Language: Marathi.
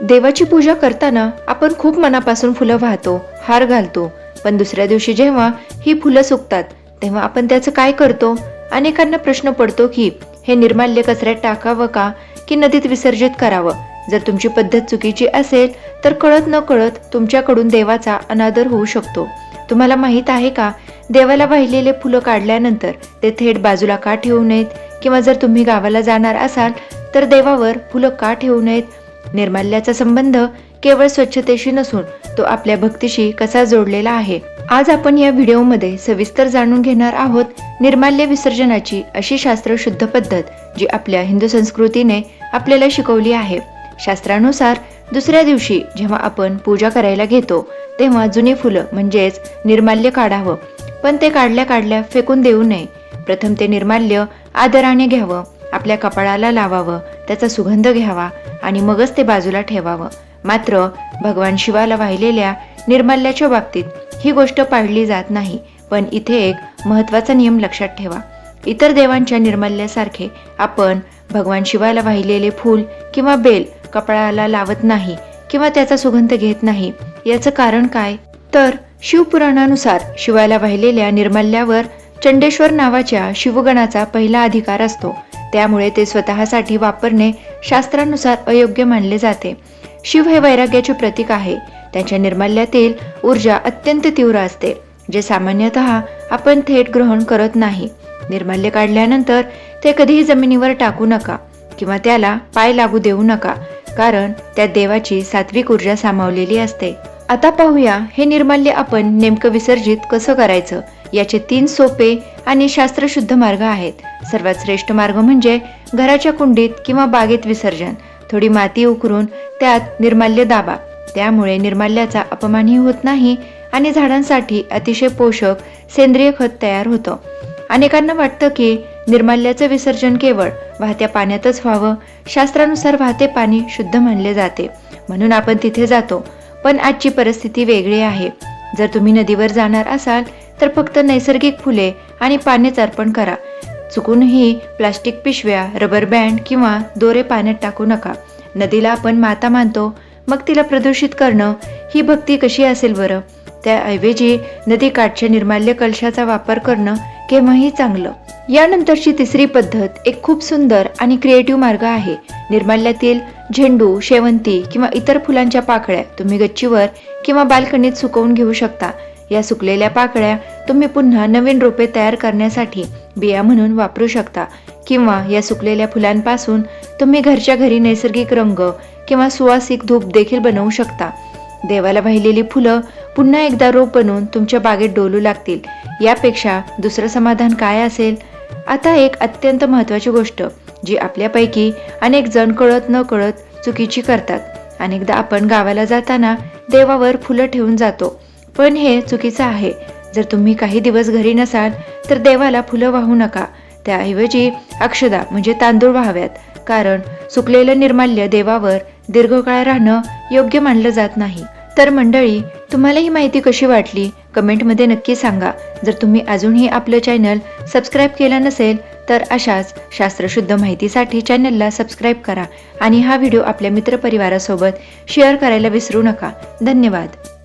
देवाची पूजा करताना आपण खूप मनापासून फुलं वाहतो, हार घालतो, पण दुसऱ्या दिवशी जेव्हा ही फुलं सुकतात तेव्हा आपण त्याचं काय करतो? अनेकांना प्रश्न पडतो की हे निर्माल्य कचऱ्यात टाकावं का की नदीत विसर्जित करावं? जर तुमची पद्धत चुकीची असेल तर कळत न कळत तुमच्याकडून देवाचा अनादर होऊ शकतो. तुम्हाला माहित आहे का, देवाला वाहिलेले फुलं काढल्यानंतर ते थेट बाजूला का ठेवू नयेत? किंवा जर तुम्ही गावाला जाणार असाल तर देवावर फुलं का ठेवू नयेत? निर्माल्याचा संबंध केवळ स्वच्छतेशी नसून तो आपल्या भक्तीशी कसा जोडलेला आहे, आज आपण या व्हिडिओमध्ये सविस्तर जाणून घेणार आहोत. निर्माल्य विसर्जनाची अशी शास्त्रशुद्ध पद्धत जी आपल्या हिंदू संस्कृतीने आपल्याला शिकवली आहे. शास्त्रानुसार दुसऱ्या दिवशी जेव्हा आपण पूजा करायला घेतो तेव्हा जुनी फुलं म्हणजेच निर्माल्य काढावं, पण ते काढल्या काढल्या फेकून देऊ नये. प्रथम ते निर्माल्य आदराने घ्यावं, आपल्या कपाळाला लावावं, त्याचा सुगंध घ्यावा आणि मगच ते बाजूला ठेवावं. मात्र भगवान शिवाला वाहिलेल्या निर्माल्याच्या बाबतीत ही गोष्ट पाळली जात नाही. पण इथे एक महत्त्वाचा नियम लक्षात ठेवा. इतर देवांच्या निर्माल्यासारखे आपण भगवान शिवाला वाहिलेले फूल किंवा बेल कपाळाला लावत नाही किंवा त्याचा सुगंध घेत नाही. याचं कारण काय? तर शिवपुराणानुसार शिवाला वाहिलेल्या निर्माल्यावर चंडेश्वर नावाच्या शिवगणाचा पहिला अधिकार असतो. त्यामुळे ते स्वतःसाठी वापरणे शास्त्रानुसार अयोग्य मानले जाते. शिव हे वैराग्याचे प्रतीक आहे. त्यांच्या निर्माल्यातील ऊर्जा अत्यंत तीव्र असते, जे सामान्यतः आपण थेट ग्रहण करत नाही. निर्माल्य काढल्यानंतर ते कधीही जमिनीवर टाकू नका किंवा त्याला पाय लागू देऊ नका, कारण त्यात देवाची सात्विक ऊर्जा सामावलेली असते. आता पाहूया हे निर्माल्य आपण नेमकं विसर्जित कसं करायचं. याचे 3 सोपे आणि शास्त्रशुद्ध मार्ग आहेत. सर्वात श्रेष्ठ मार्ग म्हणजे घराच्या कुंडीत किंवा बागेत विसर्जन. थोडी माती उकरून त्यात निर्माल्य दाबा. त्यामुळे निर्माल्याचा अपमानही होत नाही आणि झाडांसाठी अतिशय पोषक सेंद्रिय खत तयार होतं. अनेकांना वाटतं की निर्माल्याचं विसर्जन केवळ वाहत्या पाण्यातच व्हावं. शास्त्रानुसार वाहते पाणी शुद्ध मानले जाते, म्हणून आपण तिथे जातो. पण आजची परिस्थिती वेगळी आहे. जर तुम्ही नदीवर जाणार असाल तर फक्त नैसर्गिक फुले आणि पानेच अर्पण करा. चुकूनही प्लास्टिक पिशव्या, रबर बँड किंवा दोरे पाण्यात टाकू नका. नदीला आपण माता मानतो, मग तिला प्रदूषित करणं ही भक्ती कशी असेल बरं? त्याऐवजी नदीकाठच्या निर्माल्य कलशाचा वापर करणं केव्हाही चांगलं. यानंतरची तिसरी पद्धत एक खूप सुंदर आणि क्रिएटिव्ह मार्ग आहे. निर्माल्यातील झेंडू, शेवंती किंवा इतर फुलांच्या पाकळ्या तुम्ही गच्चीवर किंवा बाल्कनीत सुकवून घेऊ शकता. या सुकलेल्या पाकळ्या तुम्ही पुन्हा नवीन रोपे तयार करण्यासाठी बिया म्हणून वापरू शकता. किंवा या सुकलेल्या फुलांपासून तुम्ही घरच्या घरी नैसर्गिक रंग किंवा सुवासिक धूप देखील बनवू शकता. देवाला वाहिलेली फुलं पुन्हा एकदा रोप बनवून तुमच्या बागेत डोलू लागतील. यापेक्षा दुसरं समाधान काय असेल? आता एक अत्यंत महत्त्वाची गोष्ट जी आपल्यापैकी अनेक जण कळत न कळत चुकीची करतात. अनेकदा आपण गावाला जाताना देवावर फुलं ठेवून जातो, पण हे चुकीचं आहे. जर तुम्ही काही दिवस घरी नसाल तर देवाला फुलं वाहू नका. त्याऐवजी अक्षदा म्हणजे तांदूळ वाहाव्यात, कारण सुकलेलं निर्माल्य देवावर दीर्घकाळ राहणं योग्य मानलं जात नाही. तर मंडळी, तुम्हाला ही माहिती कशी वाटली कमेंटमध्ये नक्की सांगा. जर तुम्ही अजूनही आपलं चॅनल सबस्क्राईब केलं नसेल तर अशाच शास्त्रशुद्ध माहितीसाठी चॅनलला सबस्क्राईब करा आणि हा व्हिडिओ आपल्या मित्रपरिवारासोबत शेअर करायला विसरू नका. धन्यवाद.